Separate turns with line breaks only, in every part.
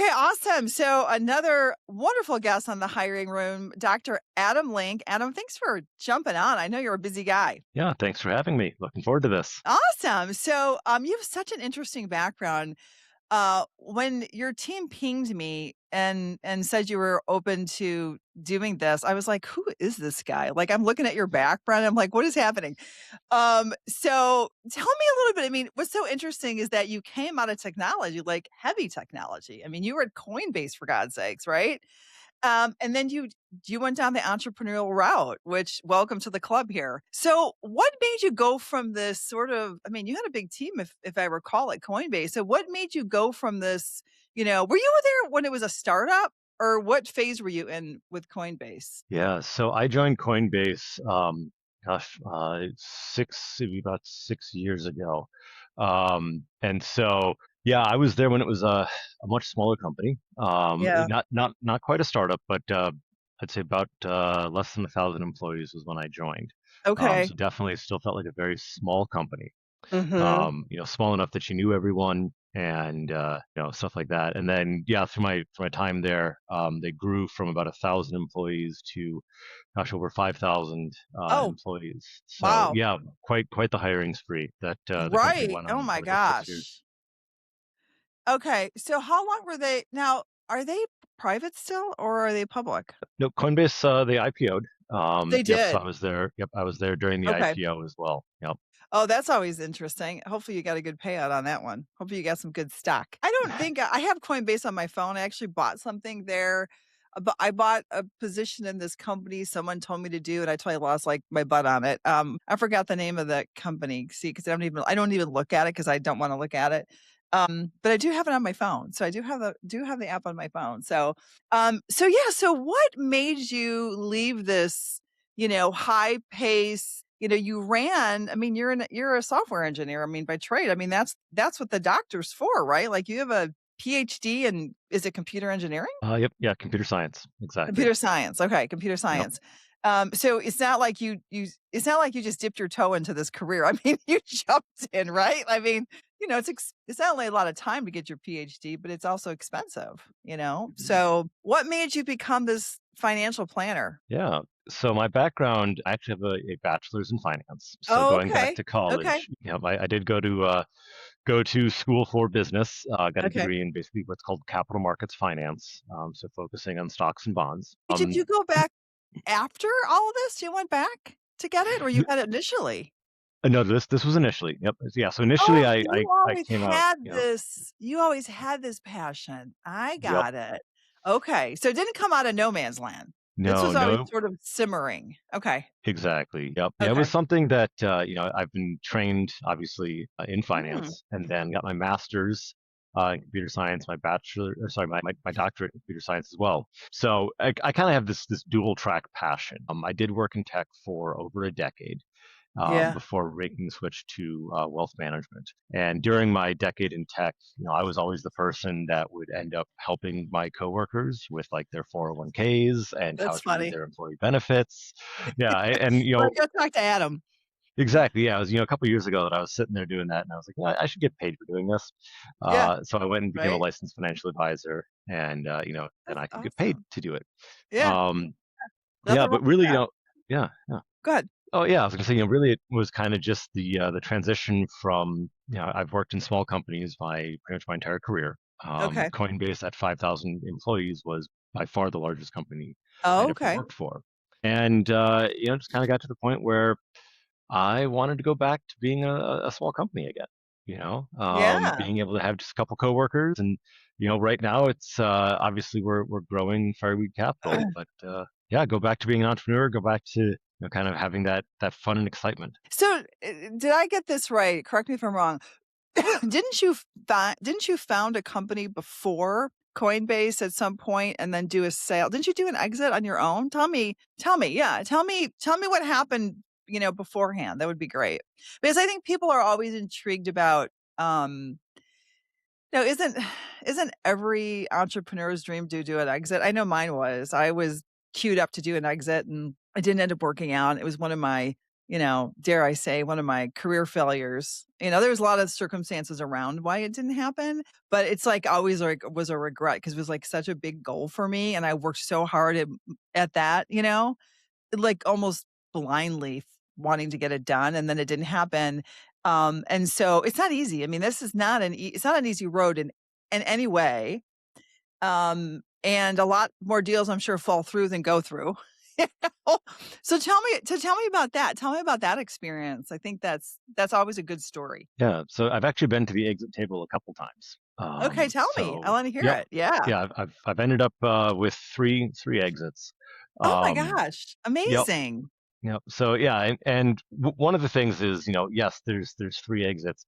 Okay, awesome. So another wonderful guest on the hiring room, Dr. Adam Link. Adam, thanks for jumping on. I know you're a busy guy.
Yeah, thanks for having me. Looking forward to this.
Awesome. So you have such an interesting background. When your team pinged me and said you were open to doing this, I was like, who is this guy? Like, I'm looking at your background. I'm like, what is happening? So tell me a little bit. I mean, what's so interesting is that you came out of technology, like heavy technology. I mean, you were at Coinbase for God's sakes, right? And then you went down the entrepreneurial route, which welcome to the club here. So what made you go from this sort of, I mean, you had a big team if I recall at Coinbase. So what made you go from this, were you there when it was a startup or what phase were you in with Coinbase?
Yeah, so I joined Coinbase, maybe about 6 years ago. And so, yeah, I was there when it was a much smaller company.
Yeah.
Not quite a startup, but I'd say about less than 1,000 employees was when I joined.
Okay.
So definitely still felt like a very small company.
Mhm.
Small enough that you knew everyone and stuff like that. And then yeah, through my time there, they grew from about 1,000 employees to gosh over 5,000
Oh,
employees. So
wow.
yeah, quite the hiring spree that the company
Right.
went
Oh
on
my
over those 6 years.
gosh. Okay. So how long were they now? Are they private still or are they public?
No, Coinbase they IPO'd.
They
Yep, so I
did.
was there. Yep, I was there during the
Okay.
IPO as well. Yep.
Oh, that's always interesting. Hopefully you got a good payout on that one. Hopefully you got some good stock. I don't think I have Coinbase on my phone. I actually bought something there. But I bought a position in this company someone told me to do, and I totally lost like my butt on it. I forgot the name of the company. See, because I don't even look at it because I don't want to look at it. But I do have it on my phone, so I do have the app on my phone. So yeah. So what made you leave this? High pace, you ran, I mean, you're a software engineer. I mean, by trade, I mean, that's what the doctor's for, right? Like you have a PhD in, is it computer engineering?
Yep, yeah, computer science, exactly.
Computer science. Okay, computer
Yep.
science. So it's not like it's not like you just dipped your toe into this career. I mean, you jumped in, right? I mean, it's not only a lot of time to get your PhD, but it's also expensive. So what made you become this financial planner?
Yeah. So my background, I actually have a bachelor's in finance. So
Oh,
going back
okay.
to
Okay.
college, I did go to school for business. Got a
Okay.
degree in basically what's called capital markets finance. So focusing on stocks and bonds.
Did you go back after all of this? You went back to get it, or you got it initially?
No, this was initially. Yep. Yeah. So initially,
Oh,
I
so
I, I came out.
you always had this passion. I
Yep.
got it. Okay, so it didn't come out of no man's land. This
No,
was always
no,
sort of simmering. Okay,
exactly. Yep. Yeah, it was
okay.
something that I've been trained obviously in
Mm,
finance, and then got my master's in computer science, my bachelor, or sorry, my doctorate in computer science as well. So I kind of have this dual track passion. I did work in tech for over a decade.
yeah,
Before making the switch to wealth management. And during my decade in tech, I was always the person that would end up helping my coworkers with like their 401ks and how
that's
to read
funny.
their employee benefits. Yeah, and
Well, go talk to Adam.
exactly. Yeah, it was a couple of years ago that I was sitting there doing that, and I was like, I should get paid for doing this.
Yeah,
So I went and became a
right?
licensed financial advisor, and then
That's
I could get paid
awesome.
to do it.
Yeah,
Um, yeah,
nothing wrong
but
with
really,
that.
yeah, yeah.
Go ahead.
Oh yeah, I was gonna say, really, it was kind of just the transition from, I've worked in small companies pretty much my entire career.
Okay.
Coinbase at 5,000 employees was by far the largest company I'd
Oh,
ever
okay.
worked for, and just kind of got to the point where I wanted to go back to being a small company again.
Yeah.
Being able to have just a couple coworkers, and right now it's obviously we're growing Fireweed Capital, but yeah, go back to being an entrepreneur, go back to kind of having that fun and excitement.
So, did I get this right? Correct me if I'm wrong. Didn't you found a company before Coinbase at some point and then do a sale? Didn't you do an exit on your own? Tell me, yeah, tell me what happened, beforehand. That would be great. Because I think people are always intrigued about, isn't every entrepreneur's dream to do an exit? I know mine was. I was queued up to do an exit and it didn't end up working out. It was one of my dare I say, one of my career failures. There was a lot of circumstances around why it didn't happen, but it's like always like was a regret because it was like such a big goal for me, and I worked so hard at that, like almost blindly wanting to get it done, and then it didn't happen. And so it's not easy. I mean, this is not it's not an easy road in any way. And a lot more deals I'm sure fall through than go through. You know? So tell me about that. Tell me about that experience. I think that's always a good story.
Yeah, so I've actually been to the exit table a couple times.
Okay, tell me. I
So
want to hear
yep,
it. Yeah.
yeah, I've ended up with three exits.
Oh my
Um,
gosh.
yep,
Amazing.
yep. So yeah, and one of the things is, yes, there's three exits.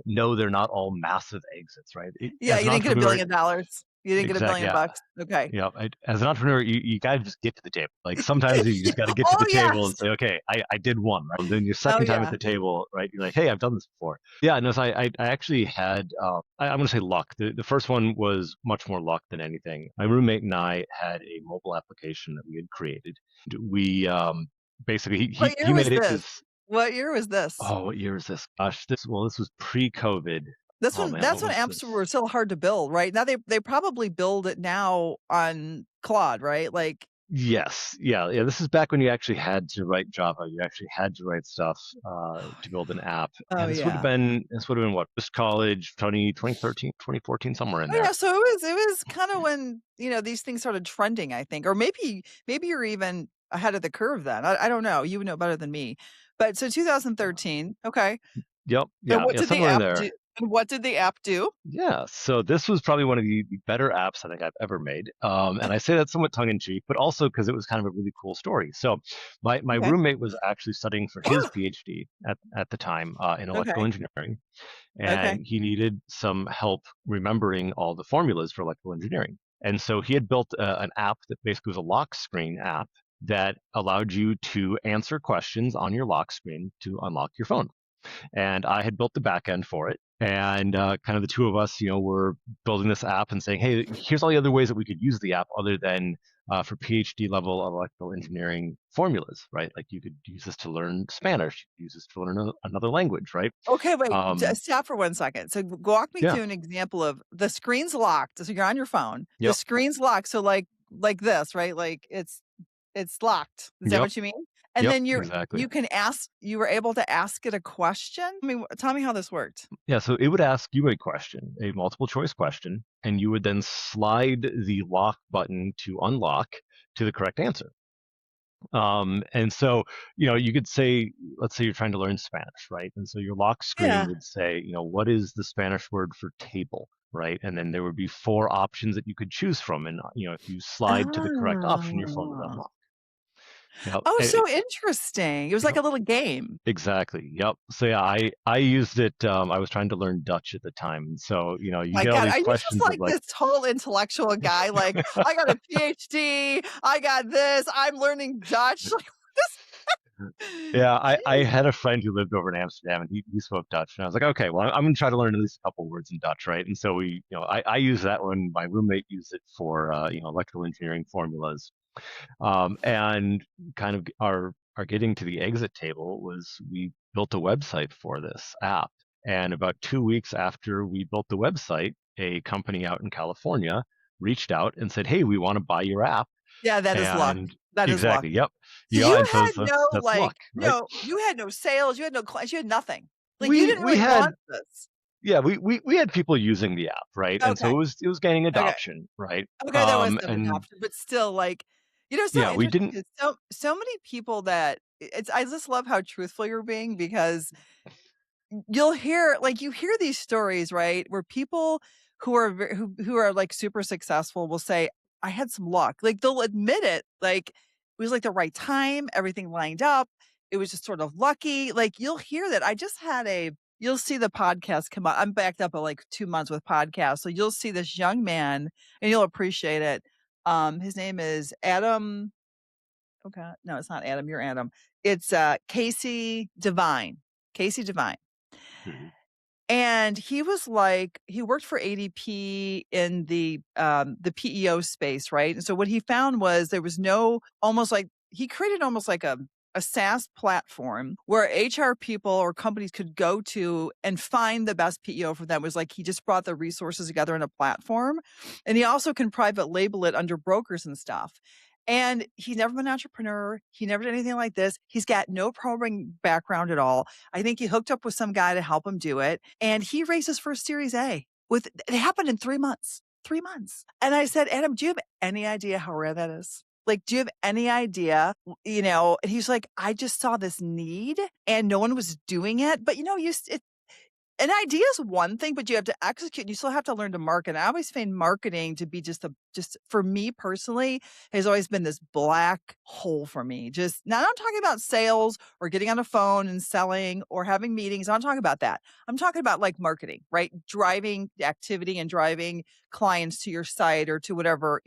No, they're not all massive exits, right?
Yeah,
As
you
an
didn't get
entrepreneur,
$1 billion. You didn't get a
exactly.
billion
Yeah,
bucks. Okay.
yeah. As an entrepreneur, you got to just get to the table. Like sometimes you just got to get to
Oh
the table
yes.
and say, okay, I did one. Right? And then your
Oh
second time at
yeah.
the table, right? You're like, hey, I've done this before. Yeah, no, so I actually had, I'm going to say luck. The first one was much more luck than anything. My roommate and I had a mobile application that we had created. We basically,
What
he
year was
made it
this?
because,
What year was this?
oh, what year is this? Gosh, this was pre-COVID. Oh man,
That's
what
when
was
apps
this?
were so hard to build, right? Now they probably build it now on Claude, right? Like,
Yes, yeah, yeah. This is back when you actually had to write Java. You actually had to write stuff to build an app.
oh
And
yeah.
this would have been what? Post college, 2013, 2014, somewhere in
Oh yeah,
there.
so it was kind of when, these things started trending, I think. Or maybe you're even ahead of the curve then. I don't know. You would know better than me. But so
Yeah.
2013, okay.
Yep,
And
yeah,
what
yeah,
did the
somewhere in
app do?
there.
And what did the app do?
Yeah, so this was probably one of the better apps I think I've ever made. And I say that somewhat tongue in cheek, but also because it was kind of a really cool story. So my
Okay.
roommate was actually studying for his PhD at the time in electrical
Okay.
engineering, and
Okay.
he needed some help remembering all the formulas for electrical engineering. And so he had built an app that basically was a lock screen app that allowed you to answer questions on your lock screen to unlock your phone. And I had built the back end for it. And kind of the two of us, were building this app and saying, hey, here's all the other ways that we could use the app other than for PhD level of electrical engineering formulas, right? Like you could use this to learn Spanish, you could use this to learn another language, right?
Okay, wait,
Um,
stop for 1 second. So walk me
yeah,
through an example of the screen's locked. So you're on your phone. The
yep,
screen's locked. So like this, right? Like it's locked. Is that
yep,
what you mean? And
yep,
then
exactly.
you were able to ask it a question? Tell me how this worked.
Yeah, so it would ask you a question, a multiple choice question, and you would then slide the lock button to unlock to the correct answer. And so, you could say, let's say you're trying to learn Spanish, right? And so your lock screen
Yeah.
would say, what is the Spanish word for table, right? And then there would be four options that you could choose from. And, if you slide to the correct option, your phone would
Oh.
unlock. Yep.
Oh,
And
so interesting. It was like
yep.
a little game.
Exactly. Yep. So yeah, I used it. I was trying to learn Dutch at the time, and so you
My
get all
god,
these
are you just
questions of
like
like,
this total intellectual guy? Like, "I got a PhD, I got this, I'm learning Dutch." Like,
yeah, I
Jeez.
had a friend who lived over in Amsterdam and he spoke Dutch. And I was like, okay, well, I'm going to try to learn at least a couple words in Dutch, right? And so I use that one. My roommate used it for, electrical engineering formulas. And kind of our getting to the exit table was we built a website for this app. And about 2 weeks after we built the website, a company out in California reached out and said, hey, we want to buy your app.
Yeah, that is luck.
And
That is luck.
exactly, yep.
So
Yeah,
you
and so
had no,
that's luck, right?
you had no sales, you had no clients, you had nothing. Like, you
we
didn't
we
really
had
launch this.
yeah we had people using the app, right? And so
Okay,
it was gaining
okay,
adoption, right?
okay, there was some
And
adoption, but still, like, so
yeah, we
interesting
didn't.
because so many people that I just love how truthful you're being because you hear these stories, right, where people who are, like, super successful will say, "I had some luck." Like, they'll admit it, like, it was, like, the right time, everything lined up, it was just sort of lucky, like, you'll hear that. You'll see the podcast come out. I'm backed up at, like, 2 months with podcasts, so you'll see this young man, and you'll appreciate it. His name is Adam. Okay, no, it's not Adam, you're Adam. It's, Casey Devine. Casey Devine.
Mhm.
And he was like he worked for ADP in the PEO space, right? And so what he found was there was no almost like he created almost like a SaaS platform where HR people or companies could go to and find the best PEO for them. It was like he just brought the resources together in a platform. And he also can private label it under brokers and stuff. And he's never been an entrepreneur. He never did anything like this. He's got no programming background at all. I think he hooked up with some guy to help him do it. And he raised his first Series A. It happened in 3 months. 3 months. And I said, Adam, do you have any idea how rare that is? Like, do you have any idea? And he's like, I just saw this need and no one was doing it. But an idea is one thing, but you have to execute and you still have to learn to market. I always find marketing to be just for me personally, has always been this black hole for me. Just now, I'm not talking about sales or getting on a phone and selling or having meetings. I'm not talking about that. I'm talking about like marketing, right? Driving activity and driving clients to your site or to whatever,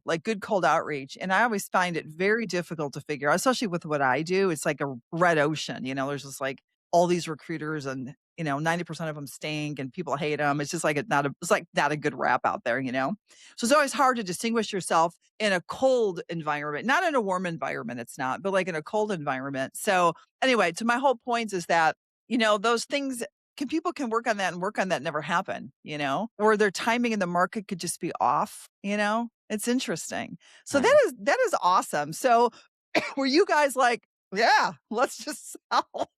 like good cold outreach. And I always find it very difficult to figure out, especially with what I do. It's like a red ocean, there's just like all these recruiters and 90% of them stink and people hate them. It's just like it's like not a good rap out there. So it's always hard to distinguish yourself in a cold environment, not in a warm environment. It's not, but like in a cold environment. So anyway, to my whole point is that, those things people can work on that and work on that never happen, or their timing in the market could just be off. It's interesting. So
Right.
that is awesome. So were you guys like, yeah, let's just sell?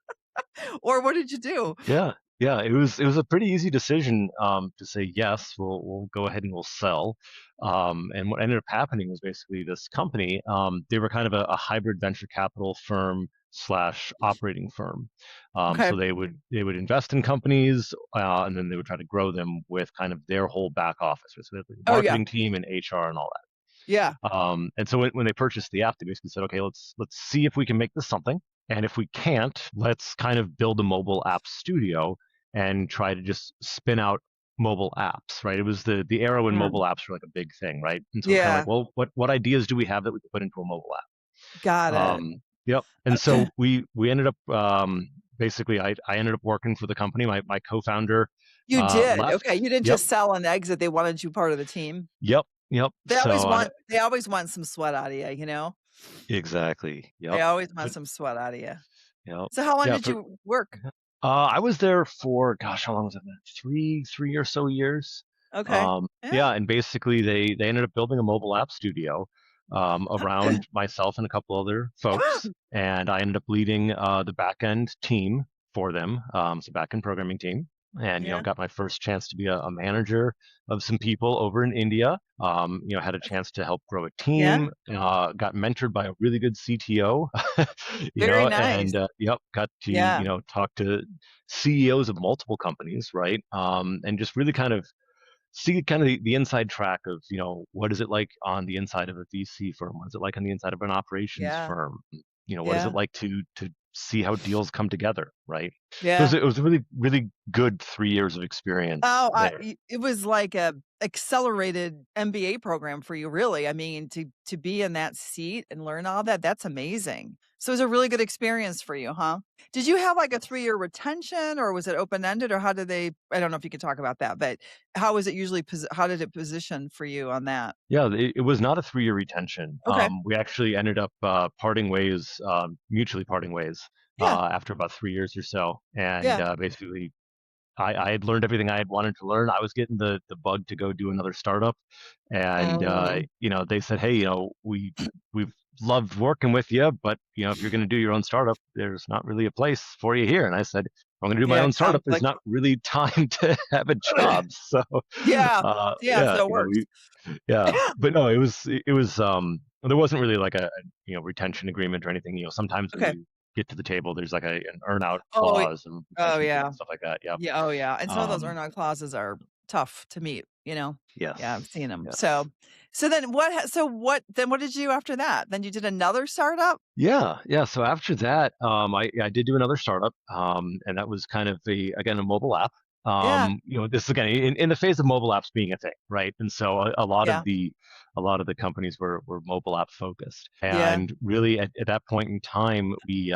Or what did you do?
Yeah, yeah. It was a pretty easy decision to say yes. We'll go ahead and we'll sell. And what ended up happening was basically this company. They were kind of a hybrid venture capital firm slash operating firm.
Okay.
So they would invest in companies, and then they would try to grow them with kind of their whole back office, so they had the
Oh, yeah.
marketing team and HR and all that.
Yeah.
And so when they purchased the app, they basically said, okay, let's see if we can make this something. And if we can't, let's kind of build a mobile app studio and try to just spin out mobile apps, right? It was the era when
Yeah.
mobile apps were like a big thing, right? And so it's kind of like,
Yeah.
well, what ideas do we have that we could put into a mobile
Got
app?
it.
Yep. And so we ended up basically I ended up working for the company. My co-founder
You did.
left.
Okay. You didn't
Yep.
just sell and exit. They wanted you part of the team.
Yep. Yep.
They always
So
want they always want some sweat out of you.
exactly.
They
Yep.
always want
But
some sweat out of you.
yep.
So how long
Yeah.
did you work?
I was there for, gosh, how long was it? Three or so years.
Okay. Yeah.
Yeah, and basically they ended up building a mobile app studio around myself and a couple other folks, and I ended up leading the back end team for them, so back end programming team, and
Yeah.
got my first chance to be a manager of some people over in India. Had a chance to help grow a
Yeah.
team. Got mentored by a really good CTO.
Very nice.
And yep, got to
Yeah.
talk to CEOs of multiple companies, right? And just really kind of see kind of the inside track of, what is it like on the inside of a VC firm? What is it like on the inside of an operations
Yeah.
firm? What is it
Yeah.
like to see how deals come together, right? So
Yeah.
it was a really, really good 3 years of experience
Oh,
there.
it was like a accelerated MBA program for you, really. I mean, to be in that seat and learn all that, that's amazing. So it was a really good experience for you, huh? Did you have like a 3-year retention or was it open-ended or how did I don't know if you could talk about that, but how was it usually how did it position for you on that?
Yeah, it was not a 3-year retention.
Okay.
We actually ended up parting ways, mutually parting ways,
Yeah.
after about 3 years or so, and
Yeah.
basically I had learned everything I had wanted to learn. I was getting the bug to go do another startup, and
Oh,
they said, hey, we've loved working with you, but if you're going to do your own startup, there's not really a place for you here. And I said, if I'm going to do my
yeah,
own startup, there's
conflict.
not really time to have a job. So,
Yeah. Yeah,
yeah,
so it works.
yeah, but no, it was there wasn't really like a retention agreement or anything. Sometimes when
Okay.
you get to the table, there's like an earnout
Oh,
clause and
oh,
retention agreement
yeah.
and stuff like that. Yep.
Yeah, oh, yeah, and some of those
Um,
earn-out clauses are tough to meet.
yes,
Yeah, I've seen them.
yes.
So then what did you do after that? Then you did another startup?
Yeah, yeah. So after that, I did do another startup, and that was kind of again a mobile app.
Yeah,
This is again in the phase of mobile apps being a thing, right? And so
yeah,
a lot of the companies were mobile app focused,
yeah,
and really at that point in time, we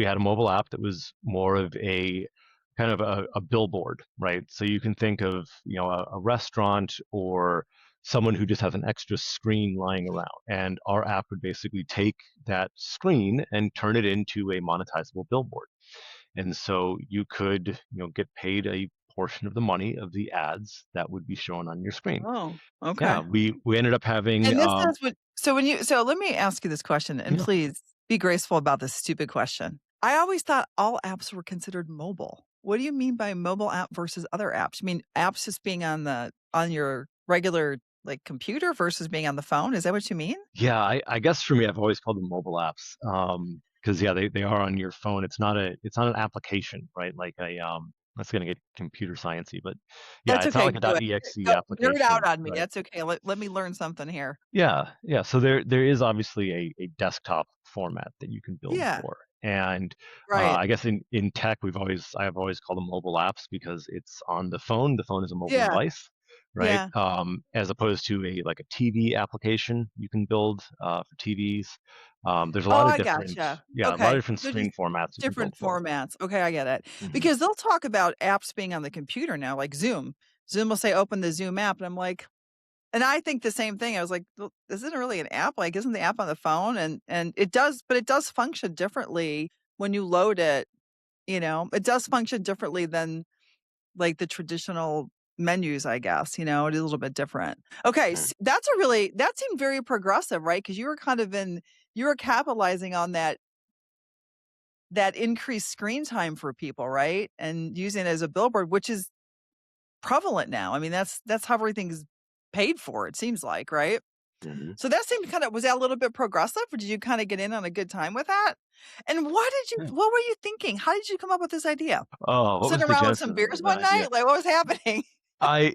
had a mobile app that was more of a kind of a billboard, right? So you can think of a restaurant or someone who just has an extra screen lying around. And our app would basically take that screen and turn it into a monetizable billboard. And so you could, get paid a portion of the money of the ads that would be shown on your screen.
Oh,
Yeah,
okay.
we ended up having
And this is what so when you so let me ask you this question, and
yeah.
please be graceful about this stupid question. I always thought all apps were considered mobile. What do you mean by mobile app versus other apps? You mean apps just being on your regular, like, computer versus being on the phone? Is that what you mean?
Yeah, I guess for me, I've always called them mobile apps. Because yeah, they are on your phone. It's not an application, right? Like that's gonna get computer sciencey, but yeah,
That's
it's not
okay,
like a
do it.
.exe
Go nerd out
application,
on me,
right?
that's okay, let me learn something here.
Yeah, yeah. So there is obviously a desktop format that you can build
Yeah,
for, and
right.
I guess in tech I have always called them mobile apps because it's on the phone. The phone is a mobile
Yeah,
device, right?
yeah.
As opposed to a TV application you can build for TVs. There's a
Oh,
lot of
I
different
gotcha.
yeah, a lot of
Okay.
different
They're just
screen formats you can build
different
for.
formats. Okay, I get it.
Hmm.
Because they'll talk about apps being on the computer now, like Zoom. Zoom will say, "Open the Zoom app," and I'm like and I think the same thing. I was like, "Well, this isn't really an app. Like, isn't the app on the phone?" And it does, but it does function differently when you load it, you know? It does function differently than, like, the traditional menus, I guess, it is a little bit different. Okay, that seemed very progressive, right? Because you were kind of you were capitalizing on that increased screen time for people, right? And using it as a billboard, which is prevalent now. I mean, that's how everything's paid for, it seems like, right?
Hmm.
So that seemed was that a little bit progressive, or did you kinda get in on a good time with that? And what were you thinking? How did you come up with this idea?
Oh, what was
Sitting
the
around with
genesis
some
of
beers
that
one
idea?
night? Like, what was happening?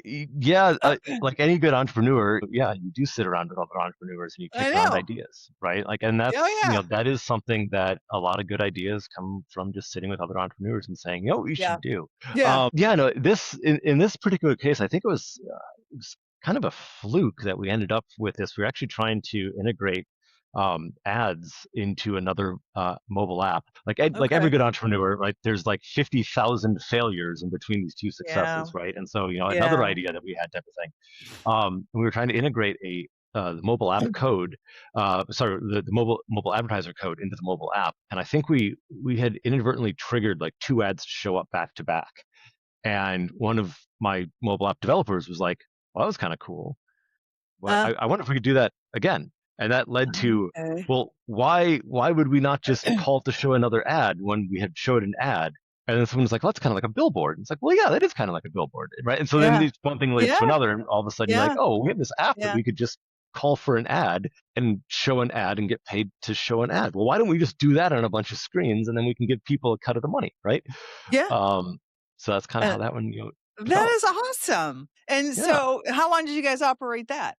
Yeah, like any good entrepreneur, yeah, you do sit around with other entrepreneurs and you
I
kick around
know.
ideas, right? Like, and
Oh, yeah.
that is something that a lot of good ideas come from just sitting with other entrepreneurs and saying, what you
Yeah.
should do.
Yeah.
Yeah, no, in this particular case, I think it was kind of a fluke that we ended up with this. We were actually trying to integrate ads into another mobile app. Like every
Okay.
good entrepreneur, right? There's like 50,000 failures in between these two
Yeah.
successes, right? And so another
Yeah.
idea that we had type of thing. We were trying to integrate the mobile app code, the mobile advertiser code into the mobile app, and I think we had inadvertently triggered like two ads to show up back to back. And one of my mobile app developers was like, "Well, that was kind of cool. Well,
Uh,
I wonder if we could do that again." And that led to,
okay.
well, why would we not just call to show another ad when we had showed an ad? And then someone's like, well, that's kind of like a billboard. And it's like, well, yeah, that is kind of like a billboard, right? And so then
Yeah.
one thing leads to
Yeah.
another, and all of a sudden you're like,
Yeah.
oh, we have this app that
Yeah.
we could just call for an ad and show an ad and get paid to show an ad. Well, why don't we just do that on a bunch of screens and then we can give people a cut of the money, right?
Yeah.
Um, so that's kind of
Uh,
how that one
that
developed.
is awesome. And
Yeah.
so how long did you guys operate that?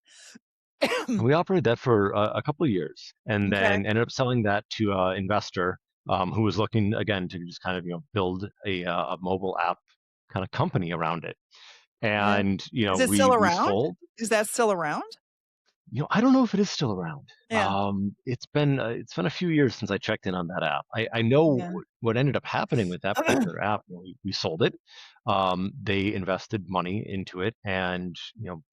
We operated that for a couple of years, and
Okay.
then ended up selling that to an investor who was looking again to just kind of build a mobile app kind of company around it.
Yeah.
And
Is it still
we
around?
sold.
Is that still around?
I don't know if it is still around.
Yeah.
It's been a few years since I checked in on that app. I know
Yeah.
what ended up happening with that particular app. We sold it. They invested money into it and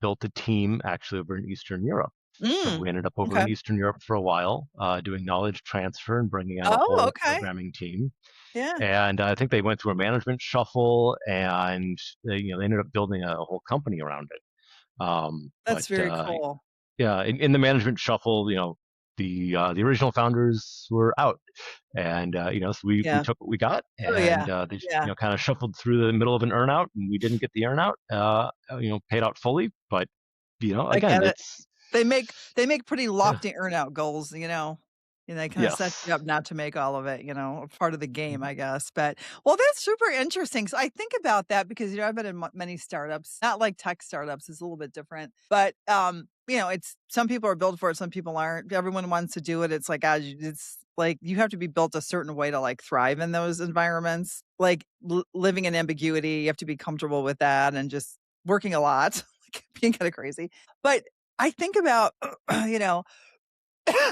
built a team actually over in Eastern Europe. So
Mm.
we ended up over
Okay.
in Eastern Europe for a while, doing knowledge transfer and bringing on a
Oh,
whole
okay.
programming team.
Yeah.
And I think they went through a management shuffle, and they ended up building a whole company around it. But
That's very cool.
yeah, in the management shuffle, the original founders were out, and so we
Yeah.
took what we got,
Oh, yeah.
and they just,
Yeah.
kind of shuffled through the middle of an earnout, and we didn't get the earnout, paid out fully, but
I
again,
get it.
it's
They make pretty
yeah,
lofty earnout goals, and they kinda set you
yes.
up not to make all of it, a part of the game, I guess, but well, that's super interesting, so I think about that because, I've been in m many startups, not like tech startups, it's a little bit different, but, it's some people are built for it, some people aren't. Everyone wants to do it. It's like, it's like you have to be built a certain way to, like, thrive in those environments, like, living in ambiguity, you have to be comfortable with that and just working a lot, like, being kinda crazy, but I think about, you know,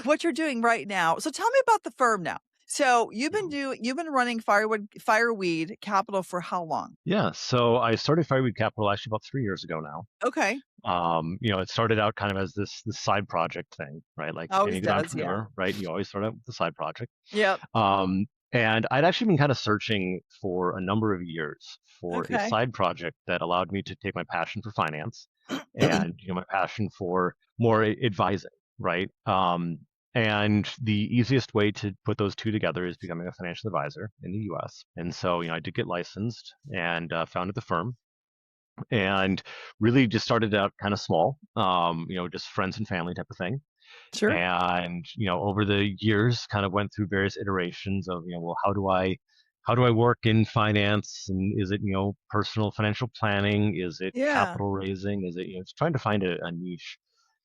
what you're doing right now. So tell me about the firm now. So you've been running Fireweed Capital for how long?
Yeah, so I started Fireweed Capital actually about 3 years ago now.
Okay.
It started out kind of as this side project thing, right? Like any
Always
good
does, yeah.
entrepreneur, right? You always start out with the side project.
Yep.
And I'd actually been kind of searching for a number of years for a
Okay.
side project that allowed me to take my passion for finance and my passion for more advising, right? And the easiest way to put those two together is becoming a financial advisor in the U.S. And so, I did get licensed and founded the firm, and really just started out kind of small, just friends and family type of thing.
Sure.
And over the years kind of went through various iterations of well, how do I work in finance, and is it personal financial planning, is it
Yeah.
capital raising, is it just trying to find a niche,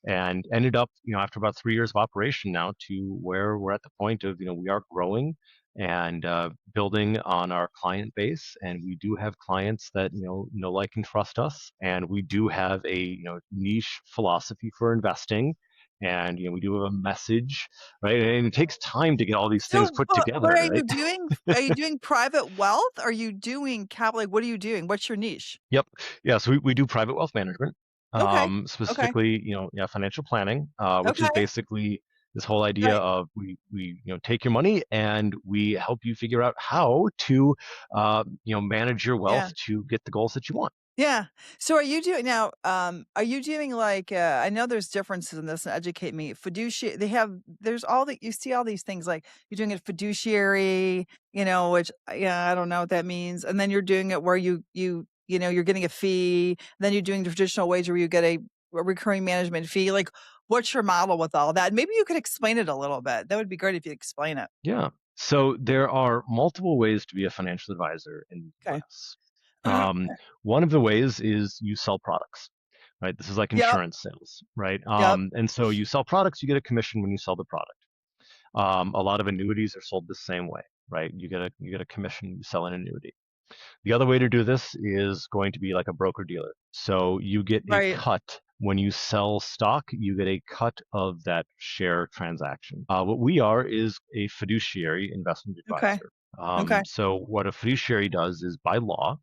and ended up after about 3 years of operation now to where we're at the point of we are growing and building on our client base, and we do have clients that know, like, and trust us, and we do have a niche philosophy for investing, and we do have a message, right? And it takes time to get all these things
So,
put
but
together, right?
are you doing private wealth? Are you doing capital? Like, what are you doing? What's your niche?
Yep. Yeah. So we do private wealth management,
Okay. Okay.
specifically, yeah, financial planning, which is
Okay.
basically this whole idea
Right.
of we take your money and we help you figure out how to, manage your
Yeah.
wealth to get the goals that you want.
Yeah. So are you doing now, are you doing like, I know there's differences in this, and educate me. Fiduciary, there's all the, you see all these things like you're doing a fiduciary, which, yeah, I don't know what that means. And then you're doing it where you're getting a fee. Then you're doing the traditional ways where you get a recurring management fee. Like, what's your model with all that? Maybe you could explain it a little bit. That would be great if you explain it.
Yeah. So there are multiple ways to be a financial advisor in the
Okay.
US. One of the ways is you sell products, right? This is like
Yep.
insurance sales, right?
Yep.
And so you sell products, you get a commission when you sell the product. A lot of annuities are sold the same way, right? You get a commission, you sell an annuity. The other way to do this is going to be like a broker dealer. So you get a
Right.
cut when you sell stock, you get a cut of that share transaction. What we are is a fiduciary investment
Okay.
advisor.
Okay.
So what a fiduciary does is, by law,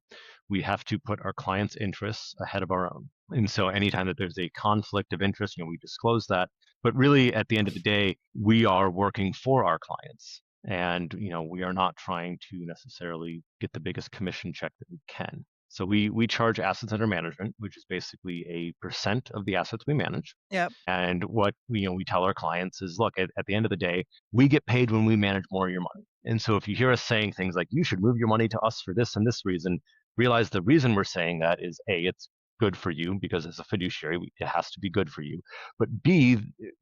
we have to put our clients' interests ahead of our own. And so anytime that there's a conflict of interest, we disclose that. But really, at the end of the day, we are working for our clients. And we are not trying to necessarily get the biggest commission check that we can. So we charge assets under management, which is basically a percent of the assets we manage.
Yep.
And what we tell our clients is, look, at the end of the day, we get paid when we manage more of your money. And so if you hear us saying things like, you should move your money to us for this and this reason, realize the reason we're saying that is, A, it's good for you because as a fiduciary, it has to be good for you. But B,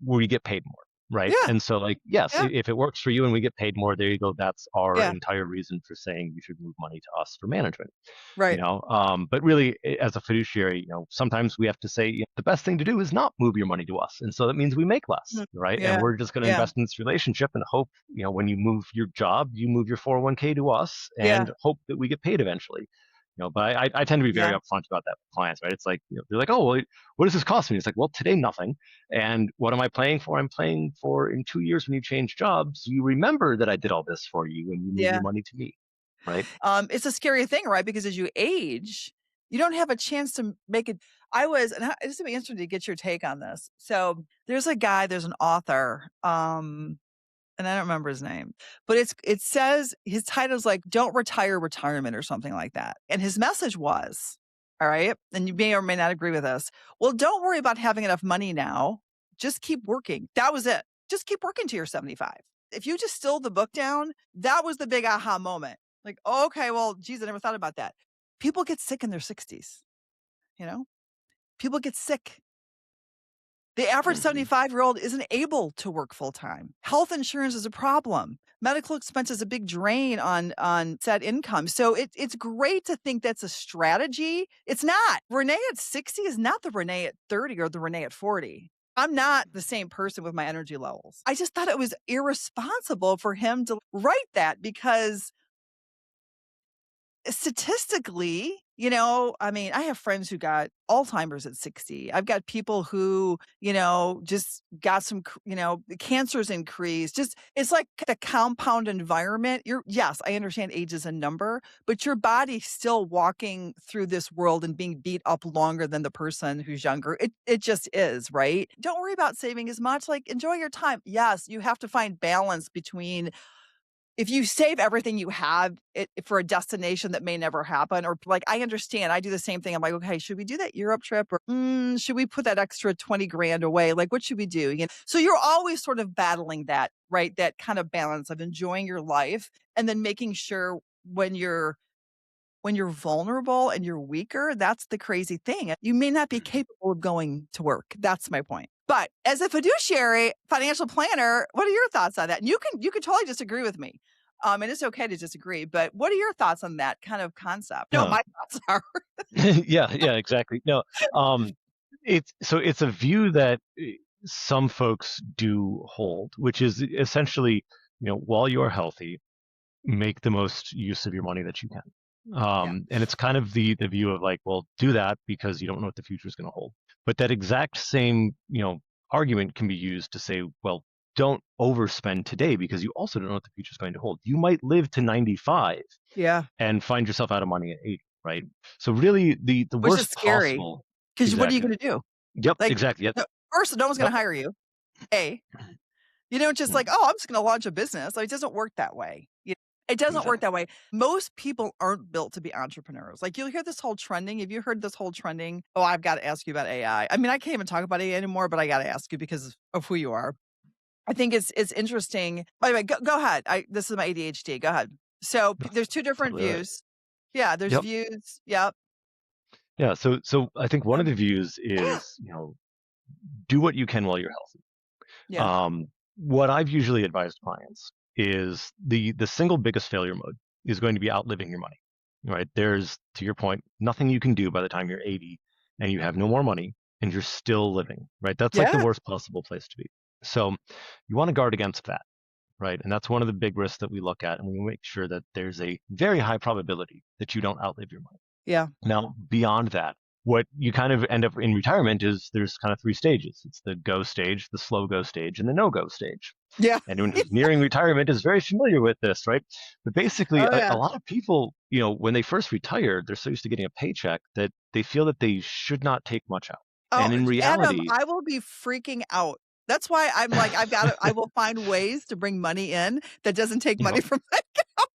we get paid more. Right.
Yeah.
And so, like, yes,
Yeah.
if it works for you and we get paid more, there you go. That's our
Yeah.
entire reason for saying you should move money to us for management.
Right.
But really, as a fiduciary, sometimes we have to say, the best thing to do is not move your money to us. And so that means we make less,
Mm.
right? And
Yeah.
we're just going to
Yeah.
invest in this relationship and hope, when you move your job, you move your 401k to us
Yeah.
and hope that we get paid eventually. But I tend to be very
Yeah.
upfront about that with clients, right? It's like, they're like, oh, well, what does this cost me? It's like, well, today, nothing. And what am I playing for? I'm playing for in 2 years when you change jobs, you remember that I did all this for you and you move your
Yeah.
money to me, right?
It's a scary thing, right? Because as you age, you don't have a chance to make it. This would be interesting to get your take on this. So there's an author, and I don't remember his name, but it says his title's like "Don't Retire Retirement" or something like that. And his message was, all right, and you may or may not agree with this. Well, don't worry about having enough money now. Just keep working. That was it. Just keep working till you're 75. If you just distilled the book down, that was the big aha moment. Like, okay, well, geez, I never thought about that. People get sick in their 60s, you know? People get sick. The average
Mhm.
75-year-old isn't able to work full time. Health insurance is a problem. Medical expense is a big drain on said income. So it's great to think that's a strategy. It's not. Renee at 60 is not the Renee at 30 or the Renee at 40. I'm not the same person with my energy levels. I just thought it was irresponsible for him to write that because statistically, I mean, I have friends who got Alzheimer's at 60. I've got people who, just got some, the cancers increased. Just it's like the compound environment. Yes, I understand age is a number, but your body's still walking through this world and being beat up longer than the person who's younger. It just is, right? Don't worry about saving as much. Like enjoy your time. Yes, you have to find balance between if you save everything you have for a destination that may never happen, or like, I understand, I do the same thing. I'm like, okay, should we do that Europe trip or should we put that extra 20 grand away? Like, what should we do? So you're always sort of battling that, right? That kind of balance of enjoying your life and then making sure when you're vulnerable and you're weaker, that's the crazy thing. You may not be capable of going to work. That's my point. But as a fiduciary financial planner, what are your thoughts on that? And you can totally disagree with me. And it's okay to disagree, but what are your thoughts on that kind of concept? No,
Yeah.
my thoughts are.
Yeah, exactly. No, it's a view that some folks do hold, which is essentially, while you are healthy, make the most use of your money that you can.
Yeah.
And it's kind of the view of like, well, do that because you don't know what the future is going to hold. But that exact same, argument can be used to say, well, don't overspend today because you also don't know what the future is going to hold. You might live to 95
Yeah.
and find yourself out of money at 80, right? So really the
Which is
worst
scary
possible.
because what are you
Exactly.
going to do?
Yep,
Like,
exactly. Yep.
first, no one's going
Yep.
to hire you. A, just like,
Mm,
oh, I'm just going to launch a business. Like, it doesn't work that way. It doesn't work
exactly.
that way. Most people aren't built to be entrepreneurs. Like you'll hear this whole trending. Have you heard this whole trending? Oh, I've got to ask you about AI. I mean, I can't even talk about AI anymore, but I got to ask you because of who you are. I think it's interesting. By the way, go ahead. This is my ADHD. Go ahead. So there's two different
Totally right.
views. Yeah, there's
Yep.
views. Yep.
Yeah. So I think one of
Um,
the views is, do what you can while you're healthy.
yeah.
What I've usually advised clients is the single biggest failure mode is going to be outliving your money, right? There's, to your point, nothing you can do by the time you're 80 and you have no more money and you're still living, right? That's like the
Yeah.
worst possible place to be. So you want to guard against that, right? And that's one of the big risks that we look at, and we make sure that there's a very high probability that you don't outlive your money.
Yeah.
Now, beyond that, what you kind of end up in retirement is there's kind of three stages. It's the go stage, the slow go stage, and the no go stage.
Yeah.
Anyone who's nearing retirement is very familiar with this, right? But basically,
Oh
a
yeah.
lot of people, when they first retire, they're so used to getting a paycheck that they feel that they should not take much out.
Oh,
And in
Adam,
reality,
I will be freaking out. That's why I'm like, I will find ways to bring money in that doesn't take money
yep,
from my account.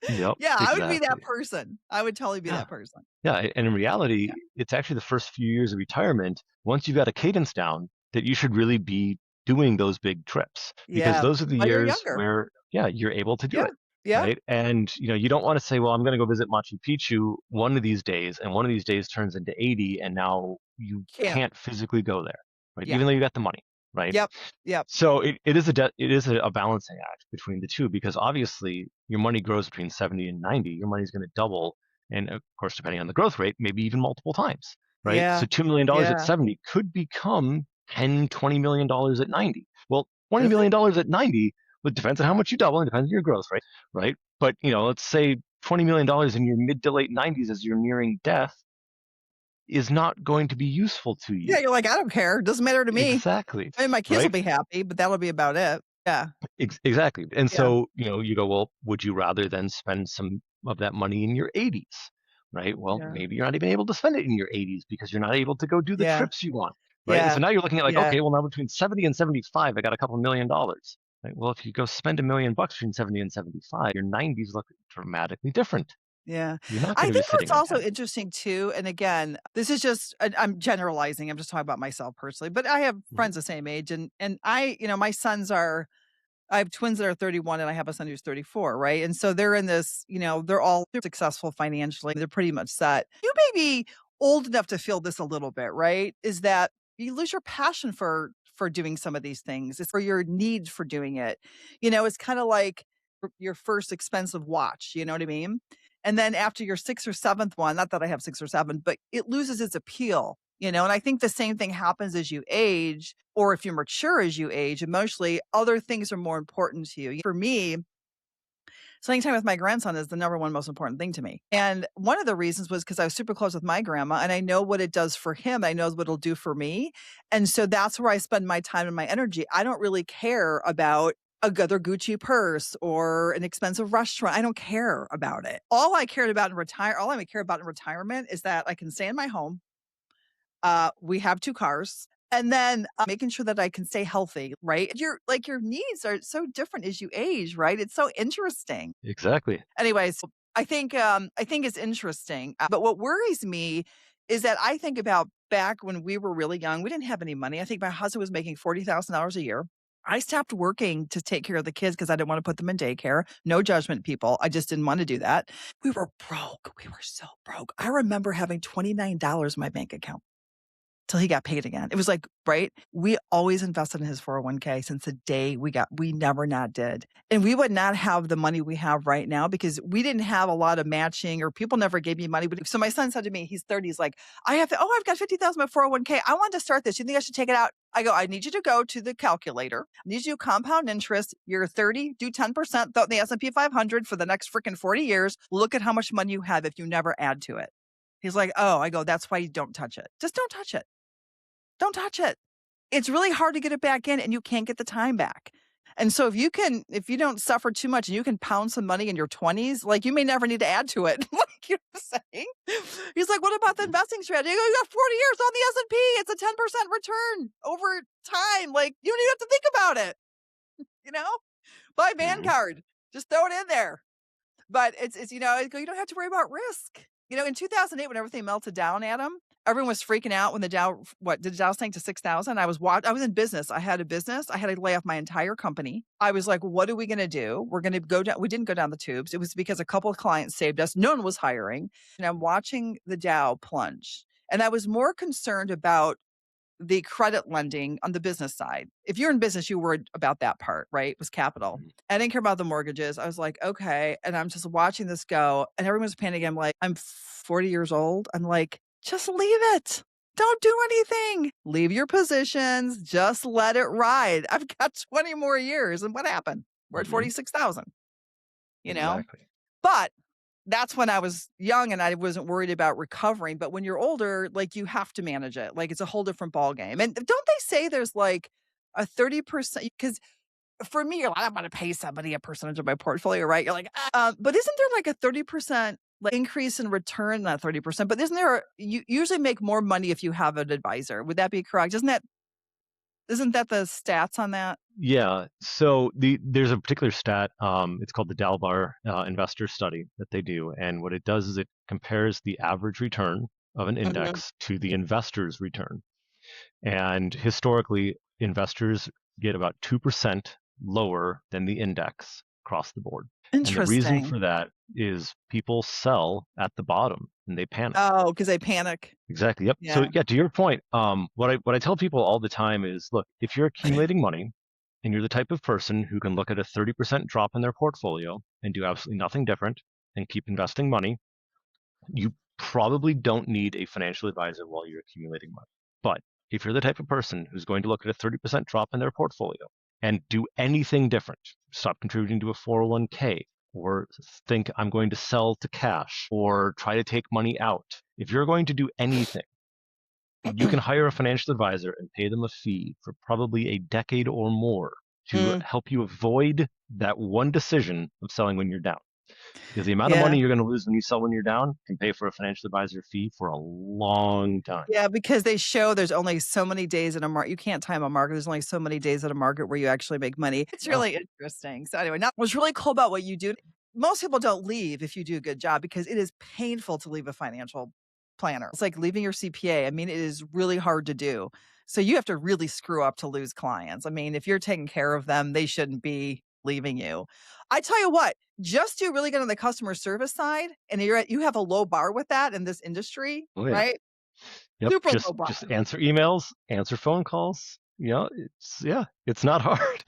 yep,
Yeah, I would be that
exactly.
person. I would totally be
Yeah.
that person.
Yeah, and in
Yeah.
reality, it's actually the first few years of retirement, once you've got a cadence down, that you should really be doing those big trips because
Yeah.
those are the
While you're
years
younger.
where, yeah, you're able to do
Yeah.
it,
Yeah.
right? And you don't want to say, well, I'm going to go visit Machu Picchu one of these days, and one of these days turns into 80, and now you
Can't.
can't physically go there, right?
Yeah.
Even though you got the money, right?
Yep. Yep.
So it is a balancing act between the two because obviously your money grows between 70 and 90. Your money's going to double, and of course, depending on the growth rate, maybe even multiple times, right?
Yeah.
So $2 million at
Yeah.
70 could become 10, $20 million at 90. Well, $20
Does it?
million at 90, well, it depends on how much you double and depends on your growth rate, right? But let's say $20 million in your mid to late 90s as you're nearing death is not going to be useful to
Yeah,
you.
you're like, I don't care. Doesn't matter to me.
Exactly,
I mean, my kids will
right?
be happy, but that'll be about it. Yeah.
Exactly. And
Yeah.
so, you go, well, would you rather then spend some of that money in your 80s? Right? Well,
Yeah.
maybe you're not even able to spend it in your 80s because you're not able to go do the
Yeah.
trips you want. Right? And so
Yeah.
now you're looking at like,
Yeah.
okay, well, now between 70 and 75, I got a couple $1 million. Right? Well, if you go spend $1 million between 70 and 75, your 90s look dramatically different.
Yeah.
You're not
I
going to be
think
sitting
what's
on
also
10.
interesting too, and again, this is just I'm generalizing. I'm just talking about myself personally, but I have
Mhm.
friends the same age and my sons are I have twins that are 31 and I have a son who's 34, right? And so they're in this, they're all successful financially. They're pretty much set. You may be old enough to feel this a little bit, right? Is that you lose your passion for doing some of these things. It's for your need for doing it. It's kind of like your first expensive watch, you know what I mean? And then after your sixth or seventh one, not that I have six or seven, but it loses its appeal, and I think the same thing happens as you age, or if you mature as you age emotionally, other things are more important to you. For me, Spending time with my grandson is the number one most important thing to me. And one of the reasons was because I was super close with my grandma and I know what it does for him. I know what it'll do for me. And so that's where I spend my time and my energy. I don't really care about other Gucci purse or an expensive restaurant. I don't care about it. All I cared about in all I care about in retirement is that I can stay in my home. We have 2 cars. And then making sure that I can stay healthy, right? Your needs are so different as you age, right? It's so interesting.
Exactly.
Anyways, I think it's interesting. But what worries me is that I think about back when we were really young, we didn't have any money. I think my husband was making $40,000 a year. I stopped working to take care of the kids because I didn't want to put them in daycare. No judgment, people. I just didn't want to do that. We were broke. We were so broke. I remember having $29 in my bank account till he got paid again. It was like, right? We always invested in his 401k since the day we never not did. And we would not have the money we have right now because we didn't have a lot of matching or people never gave me money. So my son said to me, he's 30, he's like, I've got 50,000 in my 401k. I want to start this. You think I should take it out? I go, I need you to go to the calculator. I need you to do compound interest. You're 30, do 10%, throw it in the S&P 500 for the next freaking 40 years. Look at how much money you have if you never add to it. He's like, oh, I go, that's why you don't touch it. Just don't touch it. Don't touch it. It's really hard to get it back in and you can't get the time back. And so if you don't suffer too much and you can pound some money in your 20s, like you may never need to add to it. Like you know what I'm saying? He's like, what about the investing strategy? I go, you got 40 years on the S&P. It's a 10% return over time. Like you don't even have to think about it. You know, buy
Mhm.
Vanguard, just throw it in there. But it's you don't have to worry about risk. In 2008 when everything melted down at them, everyone was freaking out when the Dow sank to 6,000. I was in business. I had a business. I had to lay off my entire company. I was like, what are we going to do? We're going to go down. We didn't go down the tubes. It was because a couple of clients saved us. No one was hiring. And I'm watching the Dow plunge. And I was more concerned about the credit lending on the business side. If you're in business, you worried about that part, right? It was capital.
Mhm.
I didn't care about the mortgages. I was like, okay. And I'm just watching this go and everyone's panicking. I'm like, I'm 40 years old. I'm like, just leave it. Don't do anything. Leave your positions. Just let it ride. I've got 20 more years. And what happened? We're at
Mhm.
46,000, you know?
Exactly.
But that's when I was young and I wasn't worried about recovering, but when you're older, like, you have to manage it, like, it's a whole different ballgame, and don't they say there's, like, a 30%? Because for me, you're like, "I'm gonna pay somebody a percentage of my portfolio," right? You're like, but isn't there, like, a 30%, like, increase in return? Not 30%, but isn't there you usually make more money if you have an advisor, would that be correct? Isn't that the stats on that?
Yeah. So there's a particular stat. It's called the Dalbar investor study that they do, and what it does is it compares the average return of an
Mhm.
index to the investor's return. And historically, investors get about 2% lower than the index across the board. And the reason
Interesting.
for that is people sell at the bottom and they panic.
Oh, because they panic.
Exactly. Yep. So
Yeah.
yeah, to your point, what I tell people all the time is, look, if you're accumulating money and you're the type of person who can look at a 30% drop in their portfolio and do absolutely nothing different and keep investing money, you probably don't need a financial advisor while you're accumulating money. But if you're the type of person who's going to look at a 30% drop in their portfolio and do anything different, stop contributing to a 401k, or think I'm going to sell to cash, or try to take money out, if you're going to do anything, you can hire a financial advisor and pay them a fee for probably a decade or more to
Mm,
help you avoid that one decision of selling when you're down. Because the amount of
yeah.
money you're going to lose when you sell when you're down can pay for a financial advisor fee for a long time.
Yeah, because they show there's only so many days in a market. You can't time a market. There's only so many days in a market where you actually make money. It's
Yeah.
really interesting. So anyway, now what's really cool about what you do, most people don't leave if you do a good job because it is painful to leave a financial planner. It's like leaving your CPA. I mean, it is really hard to do. So you have to really screw up to lose clients. I mean, if you're taking care of them, they shouldn't be leaving you. I tell you what, just do really good on the customer service side and you have a low bar with that in this industry,
Oh yeah.
right?
Yep.
Super low
Just
bar.
answer emails, answer phone calls. You know, it's yeah, it's not hard.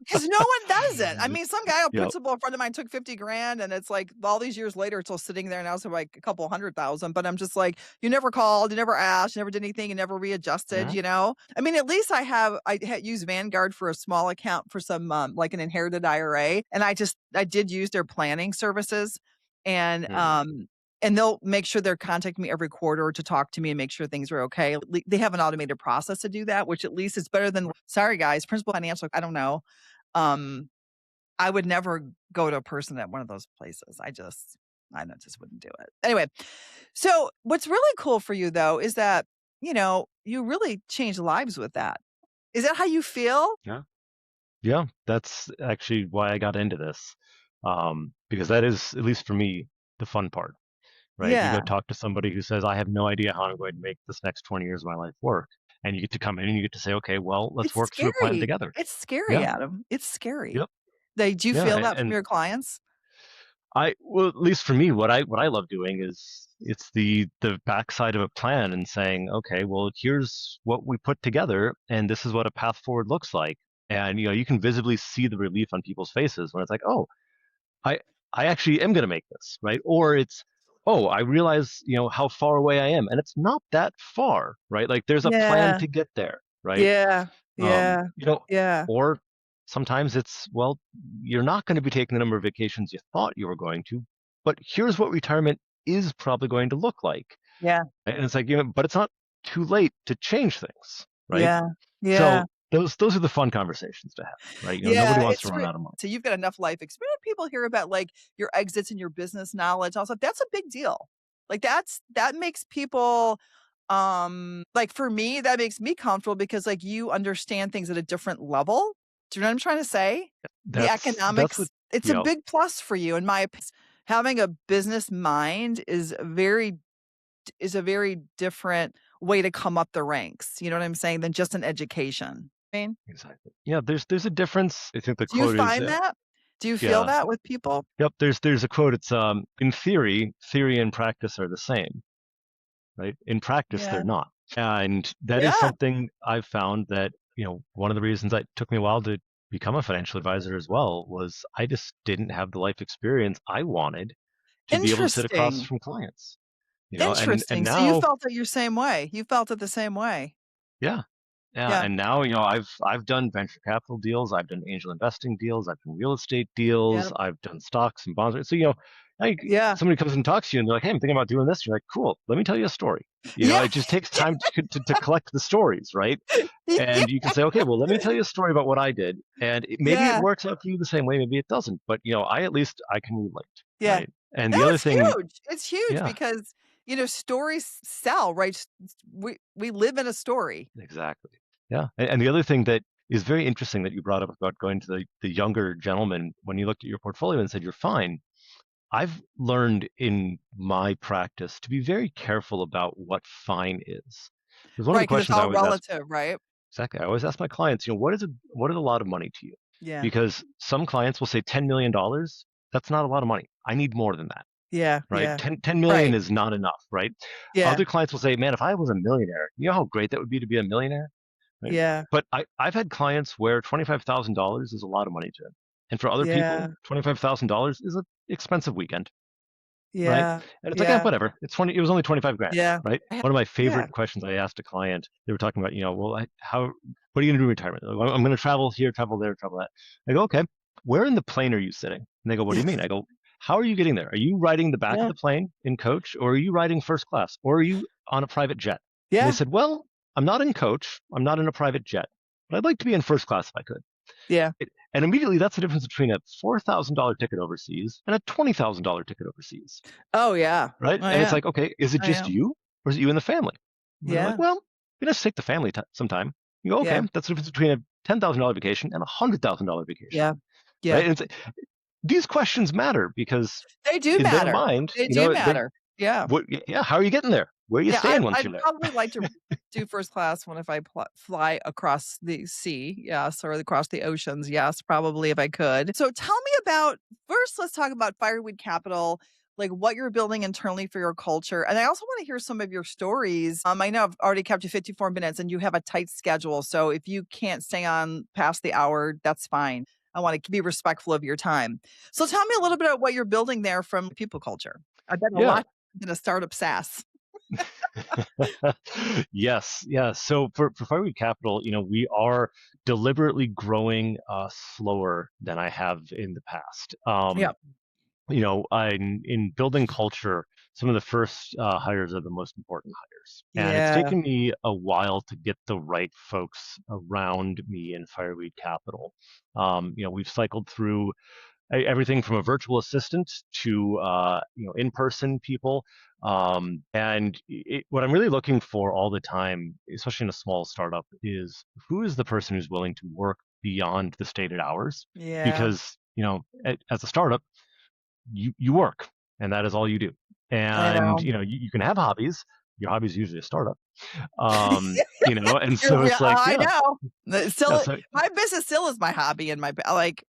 'Cause no one does it. I mean, some guy, a
Yep.
principal, a friend of mine took 50 grand and it's like all these years later, it's still sitting there now, so like a couple 100,000, but I'm just like, "You never called, you never asked, you never did anything, you never readjusted,"
Mhm.
you know? I mean, at least I had used Vanguard for a small account for some, like an inherited IRA, and I did use their planning services, and,
Mhm.
um, and they'll make sure they're contacting me every quarter to talk to me and make sure things are okay. They have an automated process to do that, which at least is better than, "Sorry, guys, Principal Financial, I don't know." Um, I would never go to a person at one of those places. I know, just wouldn't do it. Anyway, so what's really cool for you though is that, you really changed lives with that. Is that how you feel?
Yeah. Yeah, that's actually why I got into this. Because that is, at least for me, the fun part, right? You
Yeah.
go talk to somebody who says, I have no idea how I'm going to make this next 20 years of my life work. And you get to come in and you get to say, okay, well, let's
It's
work through a plan
scary.
together.
It's scary,
Yeah.
Adam. It's scary.
Yep.
Do you
Yeah.
feel
And,
that from
and
your clients?
well, at least for me, what I love doing is it's the backside of a plan and saying, okay, well, here's what we put together, and this is what a path forward looks like. And you can visibly see the relief on people's faces when it's like, oh, I I actually am going to make this, right? Or it's, oh, I realize, how far away I am, and it's not that far, right? Like there's a plan
Yeah.
to get there, right?
Yeah.
Um,
Yeah.
you know,
Yeah.
or sometimes it's, well, you're not going to be taking the number of vacations you thought you were going to, but here's what retirement is probably going to look like.
Yeah.
And it's like, but it's not too late to change things, right?
Yeah. Yeah.
So those are the fun conversations to have, right? Nobody
Yeah,
wants to run out of money.
so you've got enough life experience. People hear about like your exits and your business knowledge. Also, that's a big deal. Like that makes people like for me, that makes me comfortable because like you understand things at a different level. Do you know what I'm trying to say? The
That's what,
economics, it's
you
a
know,
big plus for you in my opinion. Having a business mind is a very different way to come up the ranks. You know what I'm saying? Than just an education. I mean,
exactly. Yeah, there's a difference. I think the
do you
quote is,
find that? Do you feel
yeah,
that with people?
yep. There's a quote. It's in theory and practice are the same, right? In practice,
Yeah.
they're not. And that is
Yeah.
something I've found that, one of the reasons it took me a while to become a financial advisor as well was I just didn't have the life experience I wanted to be able to sit across
Interesting.
from clients, and
Interesting. So you
now,
felt it your same way. You felt it the same way.
yeah, yeah,
Yeah.
and now, I've done venture capital deals, I've done angel investing deals, I've done real estate
Yeah.
deals, I've done stocks and bonds. So, like
Yeah.
somebody comes and talks to you and they're like, "Hey, I'm thinking about doing this." You're like, "Cool, let me tell you a story."
Yeah.
It just takes time to collect the stories, right?
Yeah.
And you can say, "Okay, well, let me tell you a story about what I did." And maybe it
Yeah.
works out for you the same way, maybe it doesn't, but I at least I can relate,
Yeah.
right? And the other
That's
thing,
huge. It's huge
yeah,
because, stories sell, right? We live in a story.
exactly. Yeah. And the other thing that is very interesting that you brought up about going to the younger gentleman when you looked at your portfolio and said you're fine. I've learned in my practice to be very careful about what fine is. Because one of
Right,
the
because it's
questions I
all
always ask,
relative, right?
exactly, I always ask my clients, what is a lot of money to you?
Yeah.
Because some clients will say $10 million. That's not a lot of money. I need more than that,
Yeah.
right?
Yeah.
Ten million
Right.
is not enough, right?
Yeah.
Other clients will say, man, if I was a millionaire, you know how great that would be to be a millionaire? Right?
Yeah.
But I've had clients where $25,000 is a lot of money to them. And for other people,
Yeah.
$25,000 is an expensive weekend, right?
Yeah.
And it's like,
Yeah.
whatever. It was only 25 grand,
Yeah.
right? One of my
Yeah.
favorite questions I asked a client, they were talking about, well, what are you going to do in retirement? Like, "Well, I'm going to travel here, travel there, travel that." I go, okay, where in the plane are you sitting? And they go, what do you mean? I go, how are you getting there? Are you riding the back of
Yeah.
the plane in coach, or are you riding first class, or are you on a private jet? And they
Yeah.
said, well, I'm not in coach. I'm not in a private jet, but I'd like to be in first class if I could.
Yeah.
And immediately that's the difference between a $4,000 ticket overseas and a $20,000 ticket overseas,
Oh, yeah.
right?
Oh,
And it's
yeah.
like, okay, is it
Oh,
just
yeah.
you or is it you and the family? And they're like,
Yeah.
well, let's take the family sometime. You go, okay,
Yeah.
that's the difference between a $10,000 vacation and a $100,000 vacation,
Yeah.
right?
Yeah.
And these questions matter because
They do
in their
matter.
mind,
They do matter. Yeah.
yeah, how are you getting there? Where are you
Yeah,
staying once
I'd
you're there?
probably like to do first class when if I fly across the sea, yes, or across the oceans, yes, probably if I could. So tell me about first, let's talk about Fireweed Capital. like what you're building internally for your culture. And I also want to hear some of your stories. I know I've already kept you 54 minutes and you have a tight schedule. So if you can't stay on past the hour, that's fine. I want to be respectful of your time. So tell me a little bit about what you're building there from people culture. I bet a
Yeah.
lot in a startup SaaS.
Yes, yeah. So for Fireweed Capital, we are deliberately growing slower than I have in the past.
Yeah.
In building culture, some of the first hires are the most important hires, and it's
Yeah.
taken me a while to get the right folks around me in Fireweed Capital. We've cycled through everything from a virtual assistant to in-person people. And what I'm really looking for all the time, especially in a small startup, is who is the person who's willing to work beyond the stated hours?
Yeah.
Because as a startup, you work, and that is all you do.
I
And
know.
you can have hobbies. Your hobby is usually a startup. And so
Yeah,
it's like,
I
yeah,
know.
yeah.
Still,
So
my business still is my hobby and like,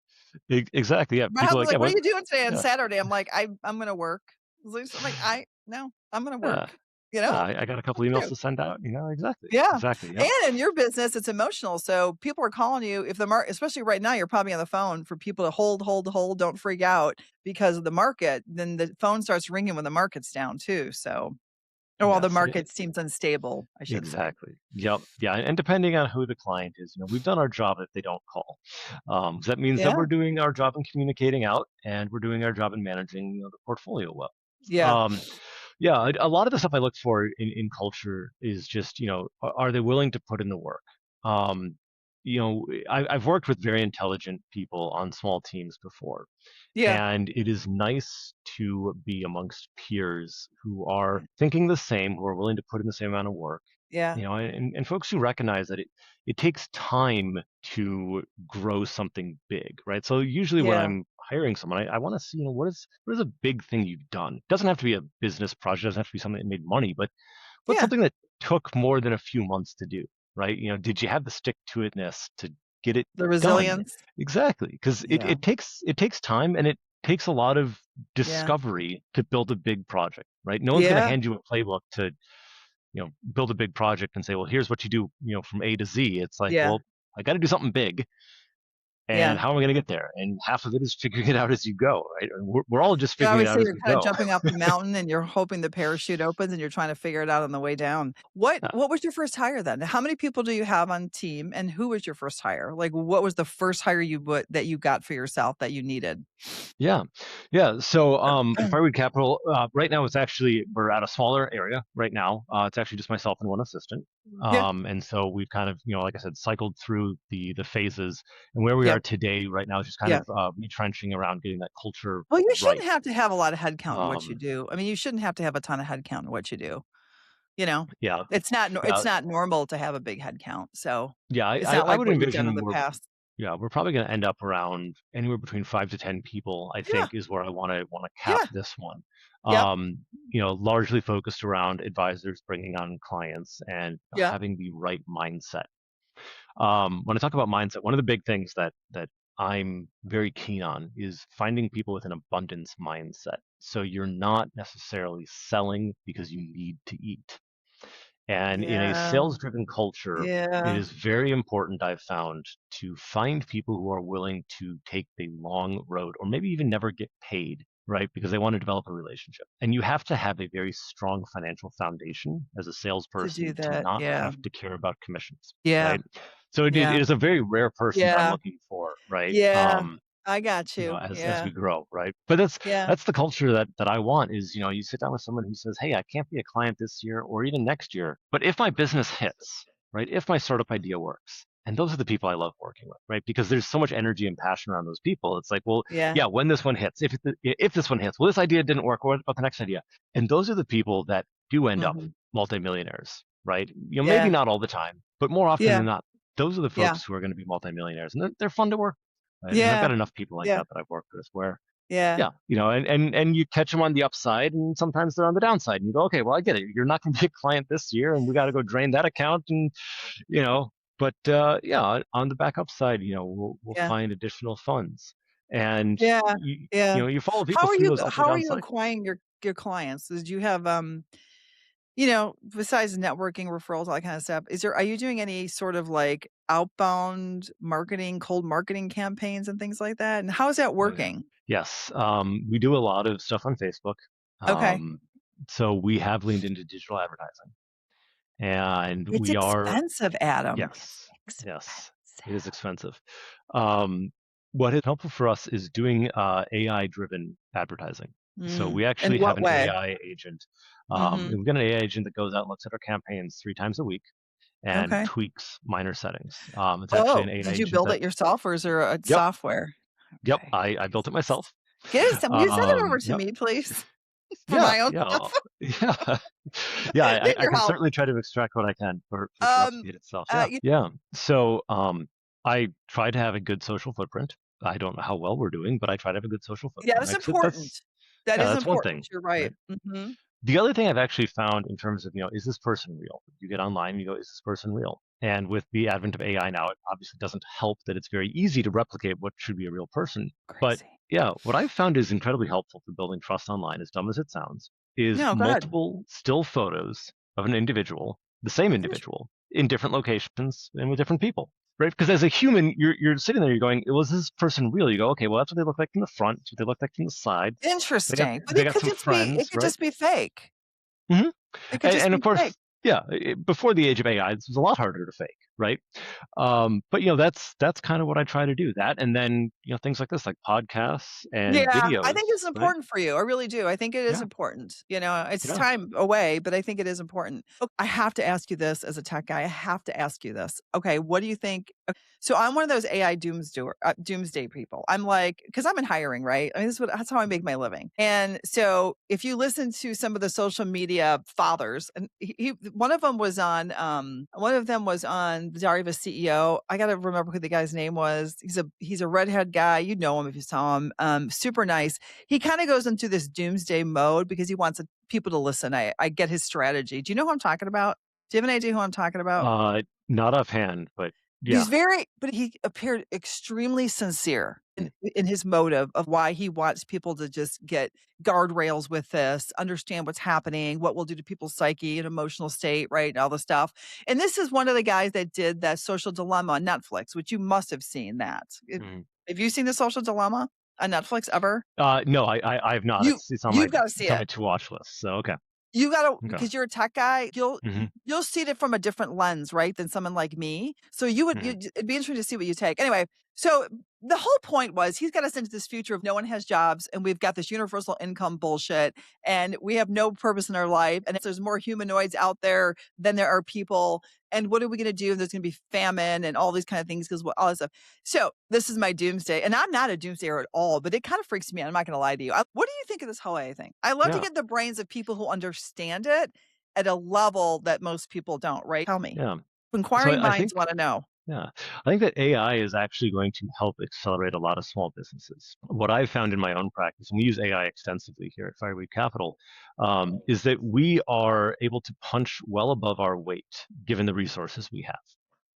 exactly, yeah.
my
People are
husband's
like, yeah,
like, "What are
what?
you doing today on
Yeah,
Saturday?" I'm like, I'm gonna work." I'm like, "I no, I'm gonna
yeah.
work." You
Yeah,
know?
I got a couple
That's
emails
true.
to send out. Exactly,
Yeah.
exactly. Yep.
And in your business, it's emotional. So people are calling you if the market, especially right now, you're probably on the phone for people to hold, hold, hold, don't freak out because of the market. Then the phone starts ringing when the market's down too. So, or while the
Yes,
market seems unstable, I should say.
exactly. Yep. Yeah, and depending on who the client is, we've done our job if they don't call. So that means that
Yeah.
we're doing our job in communicating out, and we're doing our job in managing, the portfolio well.
Yeah.
Um, yeah, a lot of the stuff I look for in culture is just, are they willing to put in the work? Um, I've worked with very intelligent people on small teams before,
Yeah.
and it is nice to be amongst peers who are thinking the same, who are willing to put in the same amount of work,
Yeah.
and folks who recognize that it takes time to grow something big, right? So usually when
Yeah.
I'm hiring someone, I want to see, what is a big thing you've done? It doesn't have to be a business project, it doesn't have to be something that made money, but what's
Yeah.
something that took more than a few months to do, right? Did you have the stick to itness to get it
The
done?
resilience.
Exactly, because it,
Yeah.
it takes it takes time, and it takes a lot of
Yeah.
discovery to build a big project, right? No one's going to
Yeah.
hand you a playbook to build a big project and say, well, here's what you do, from A to Z. It's like,
Yeah.
well, I got to do something big, and
Yeah.
how am I going to get there? And half of it is figuring it out as you go, right? And we're all just
Yeah, I
figuring it
always
out
say
as
you're
we
kinda
go.
jumping off the mountain and you're hoping the parachute opens and you're trying to figure it out on the way down. What
Yeah.
what was your first hire then? How many people do you have on team and who was your first hire? Like, what was the first hire that you got for yourself that you needed?
Yeah, yeah. So for Fireweed Capital, right now we're at a smaller area right now. It's actually just myself and one assistant.
Yeah,
And so we've kind of, like I said, cycled through the phases, and where we
yeah,
are today right now is just kind
yeah.
of retrenching around getting that culture
Well, you shouldn't
right.
have to have a lot of headcount in what you
Um,
do. I mean, you shouldn't have to have a ton of headcount in what you do, you know?
yeah,
It's
yeah,
not normal to have a big headcount, so
yeah.
it's
I
not
I
like
would
what you've done in
envision
the past.
we're probably going to end up around anywhere between 5 to 10 people. I
Yeah,
think is where I want to cap
yeah,
this one.
yep,
Largely focused around advisors bringing on clients and
yeah,
having the right mindset. When I talk about mindset, one of the big things that I'm very keen on is finding people with an abundance mindset. So you're not necessarily selling because you need to eat. And in a
yeah,
sales driven culture, it
yeah,
is very important, I've found, to find people who are willing to take the long road or maybe even never get paid, right? Because they want to develop a relationship. And you have to have a very strong financial foundation as a
to do
salesperson to
that,
not
yeah.
have to care about commissions,
Yeah,
right? So it
yeah,
is a very rare person that I'm
yeah,
looking for, right?
yeah. I got you.
As
Yeah,
we grow, right? But
yeah,
that's the culture that I want is, you sit down with someone who says, "Hey, I can't be a client this year or even next year, but if my business hits, right? If my startup idea works." And those are the people I love working with, right? Because there's so much energy and passion around those people. It's like, well,
yeah.
yeah, when this one hits, if this one hits, well, this idea didn't work. What about the next idea? And those are the people that do end up
Mhm.
multimillionaires, right? Maybe
Yeah,
not all the time, but more often
yeah,
than not, those are the
yeah,
folks who are going to be multimillionaires, and they're fun to work. Right? And I've
yeah,
got enough people like
yeah,
that that I've worked with where,
yeah,
yeah, and you catch them on the upside, and sometimes they're on the downside, and you go, okay, well, I get it. You're not going to be a client this year, and we got to go drain that account, and you know, but yeah, on the back upside, we'll
yeah,
find additional funds. And
Yeah, yeah.
you follow people through those up and
How are
down
you
cycles.
acquiring your clients? Did you have, besides networking, referrals, all that kind of stuff, are you doing any sort of like outbound marketing, cold marketing campaigns and things like that? And how is that
Oh yeah.
working?
Yes. We do a lot of stuff on Facebook.
Okay.
Um, so we have leaned into digital advertising, and
It's
we are,
expensive, Adam. It's
yes, yes, it is
expensive.
expensive. Um, what is helpful for us is doing AI-driven advertising. So we
In
actually have
what
an
way?
AI agent.
Mhm.
We've got an AI agent that goes out and looks at our campaigns 3 times a week and
Okay.
tweaks minor settings. It's actually an
Oh,
AI
did you
agent
build
that,
it yourself or is there a
yep,
software?
yep,
Okay.
I built it myself.
Will you send it over to
Yep.
me, please? For
Yeah,
my own
yeah,
stuff?
yeah, yeah.
Need
I
your
can
help.
certainly try to extract what I can for it to
Um,
replicate itself. Yeah,
you
yeah. So, I try to have a good social footprint. I don't know how well we're doing, but I try to have a good social
Yeah,
footprint.
that's
Like, so
important. That is
that's one
important.
thing,
You're
right?
right. Mhm.
The other thing I've actually found in terms of, is this person real? You get online, and you go, is this person real? And with the advent of AI now, it obviously doesn't help that it's very easy to replicate what should be a real person. But
Crazy.
yeah, what I've found is incredibly helpful for building trust online, as dumb as it sounds, is
No, go ahead.
multiple still photos of an individual, the same
Int
individual, in different locations and with different people. Right? Because as a human, you're sitting there, you're going, was this person real? You go, okay, well, that's what they look like from the front, that's what they look like from the side.
Interesting, but
They got some
it
friends,
could
right?
just be fake.
Mhm.
It could just
And
be
of course,
fake.
yeah, before the age of AI, this was a lot harder to fake, right? But that's kind of what I try to do. That, and then things like this, like podcasts and
Yeah, I
videos,
think it's
right?
important for you. I really do. I think it is
Yeah,
important. It's
yeah.
time away, but I think it is important. I have to ask you this as a tech guy. I have to ask you this. Okay, what do you think? So I'm one of those AI doomsday people. I'm like, because I'm in hiring, right? I mean, that's how I make my living. And so if you listen to some of the social media fathers, and one of them was on the Diary of a CEO. I got to remember who the guy's name was. He's a redhead guy. You know him if you saw him. Super nice. He kind of goes into this doomsday mode because he wants people to listen. I get his strategy. Do you know who I'm talking about? Do you have an idea who I'm talking about?
Not offhand, but
He's
yeah.
very but he appeared extremely sincere in his motive of why he wants people to just get guardrails with this, understand what's happening, what will do to people's psyche and emotional state, right, and all the stuff. And this is one of the guys that did that Social Dilemma on Netflix, which you must have seen that.
Mhm.
Have you seen The Social Dilemma on Netflix ever?
No, I've not.
You you've gotta see
It's on my
it.
to watch list. So okay,
You gotta
okay.
because you're a tech guy,
Hmm.
you'll see it from a different lens, right, than someone like me. So
Hmm.
it'd be interesting to see what you take. Anyway, so the whole point was he's got us into this future of no one has jobs and we've got this universal income bullshit and we have no purpose in our life. And if there's more humanoids out there than there are people, and what are we gonna do? There's gonna be famine and all these kind of things because all this stuff. So this is my doomsday. And I'm not a doomsdayer at all, but it kind of freaks me out. I'm not gonna lie to you. What do you think of this whole AI thing? I love to
Yeah,
get the brains of people who understand it at a level that most people don't, right? Tell me.
yeah. So
Inquiring
I
minds
think
wanna know.
Yeah, I think that AI is actually going to help accelerate a lot of small businesses. What I've found in my own practice, and we use AI extensively here at Fireweed Capital, is that we are able to punch well above our weight given the resources we have.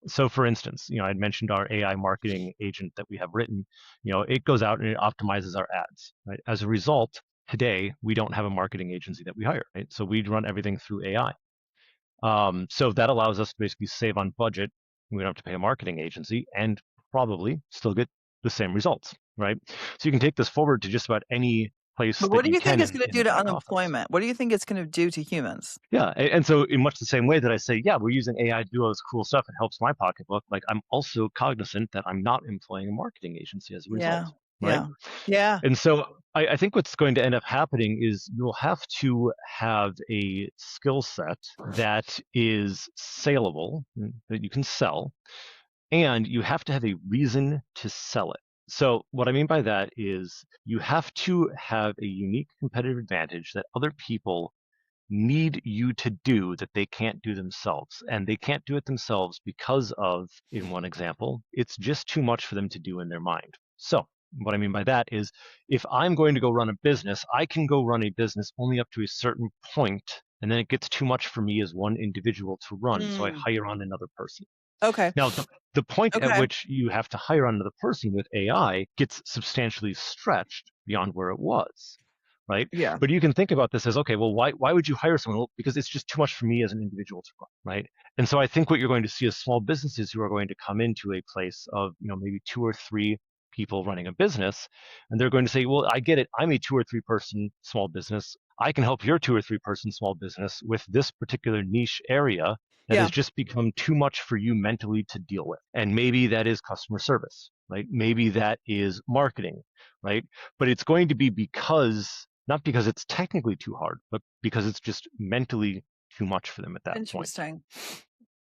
So, for instance, I'd mentioned our AI marketing agent that we have written. It goes out and it optimizes our ads. Right? As a result, today we don't have a marketing agency that we hire. Right? So we run everything through AI. So that allows us to basically save on budget. We don't have to pay a marketing agency and probably still get the same results, right? So you can take this forward to just about any place
But what
that
do
you
you think
can
it's gonna
in the
do to
back office.
unemployment? What do you think it's gonna do to humans?
Yeah, and so in much the same way that I say, yeah, we're using AI to do all this cool stuff, it helps my pocketbook. Like I'm also cognizant that I'm not employing a marketing agency as a result,
Yeah.
right?
Yeah. Yeah.
And so I think what's going to end up happening is you'll have to have a skill set that is saleable, that you can sell, and you have to have a reason to sell it. So what I mean by that is you have to have a unique competitive advantage that other people need you to do that they can't do themselves. And they can't do it themselves because of, in one example, it's just too much for them to do in their mind. So what I mean by that is if I'm going to go run a business, I can go run a business only up to a certain point, and then it gets too much for me as one individual to run. So I
Mm.
hire on another person.
Okay.
Now, the point at
Okay.
which you have to hire another person with AI gets substantially stretched beyond where it was, right?
Yeah.
But you can think about this as, okay, well, why would you hire someone? Well, because it's just too much for me as an individual to run, right? And so I think what you're going to see is small businesses who are going to come into a place of, maybe 2 or 3 people running a business, and they're going to say, well, I get it. I'm a 2 or 3 person small business. I can help your 2 or 3 person small business with this particular niche area that has
Yeah.
just become too much for you mentally to deal with. And maybe that is customer service, right? Maybe that is marketing, right? But it's going to be not because it's technically too hard, but because it's just mentally too much for them at that point.
Interesting.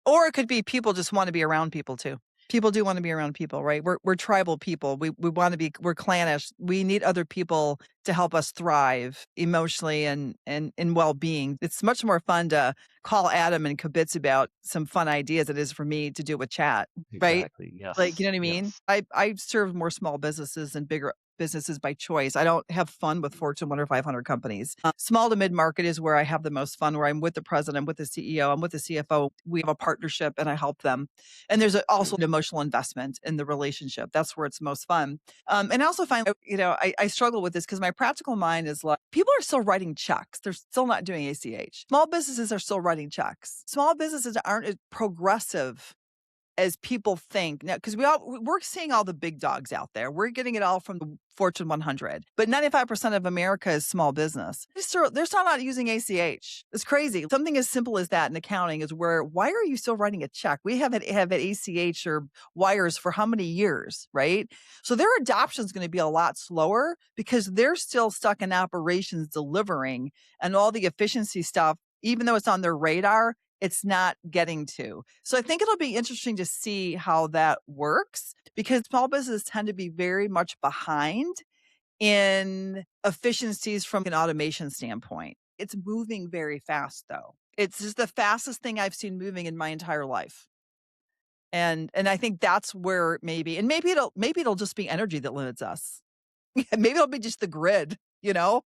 Or it could be people just want to be around people too. People do want to be around people, right? We're tribal people. We want to be, we're clannish. We need other people to help us thrive emotionally and in well-being. It's much more fun to call Adam and kibitz about some fun ideas than it is for me to do it with chat, right?
Exactly.
Like, you know
Yes.
what I mean?
Yes.
I serve more small businesses and bigger businesses by choice. I don't have fun with Fortune 1 or 500 companies. Small to mid market is where I have the most fun, where I'm with the president, I'm with the CEO, I'm with the CFO. We have a partnership and I help them. And there's also an emotional investment in the relationship. That's where it's most fun. And I also find, I struggle with this because my practical mind is like, people are still writing checks. They're still not doing ACH. Small businesses are still writing checks. Small businesses aren't as progressive as people think now, because we're seeing all the big dogs out there. We're getting it all from the Fortune 100, but 95% of America is small business. They're still not using ACH. It's crazy. Something as simple as that in accounting is why are you still writing a check? We have it ACH or wires for how many years, right? So their adoption is going to be a lot slower because they're still stuck in operations delivering and all the efficiency stuff, even though it's on their radar, it's not getting to. So I think it'll be interesting to see how that works because small businesses tend to be very much behind in efficiencies from an automation standpoint. It's moving very fast though. It's just the fastest thing I've seen moving in my entire life. And I think that's where maybe it'll just be energy that limits us. Maybe it'll be just the grid, you know?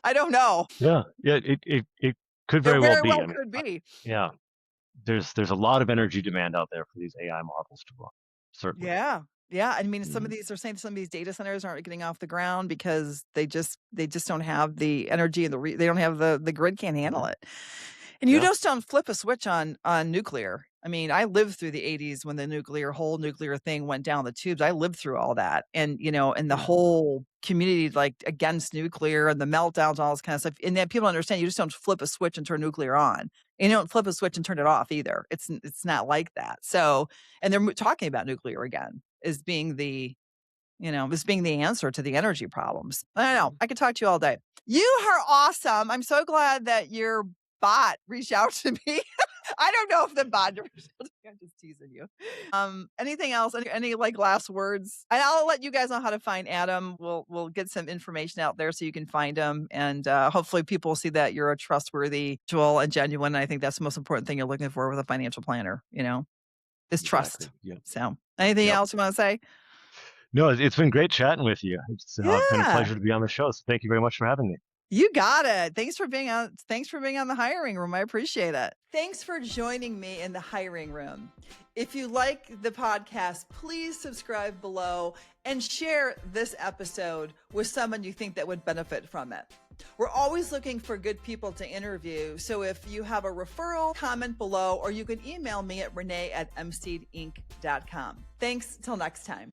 I don't know.
Yeah. Yeah. It could
It
very well
very
be.
well
I mean,
could be.
yeah. There's a lot of energy demand out there for these AI models to run. Certainly.
Yeah. Yeah. I mean,
Mhm.
they're saying some of these data centers aren't getting off the ground because they just don't have the energy and they don't have the grid can't handle
Mhm.
it. And you
Yeah.
just don't flip a switch on nuclear. I mean, I lived through the 80s when the whole nuclear thing went down the tubes. I lived through all that. And, and the
Yeah.
whole community like against nuclear and the meltdowns, all this kind of stuff. And then people understand you just don't flip a switch and turn nuclear on. And you don't flip a switch and turn it off either. It's not like that. So, and they're talking about nuclear again as being as being the answer to the energy problems. I don't know. I could talk to you all day. You are awesome. I'm so glad that your bot reached out to me. I don't know if the bot reached out to me. I'm just teasing you. Anything else? Any like last words? And I'll let you guys know how to find Adam. We'll get some information out there so you can find him, and hopefully people will see that you're a trustworthy, Joel, and genuine. And I think that's the most important thing you're looking for with a financial planner. Is trust.
Exactly. Yep.
So, anything
Yep.
else you want to say?
No, it's been great chatting with you. It's been a
Yeah.
pleasure to be on the show. So thank you very much for having me.
You got it. Thanks for being on the hiring room. I appreciate it. Thanks for joining me in the hiring room. If you like the podcast, please subscribe below and share this episode with someone you think that would benefit from it. We're always looking for good people to interview. So if you have a referral, comment below, or you can email me at renee@mseedinc.com. Thanks till next time.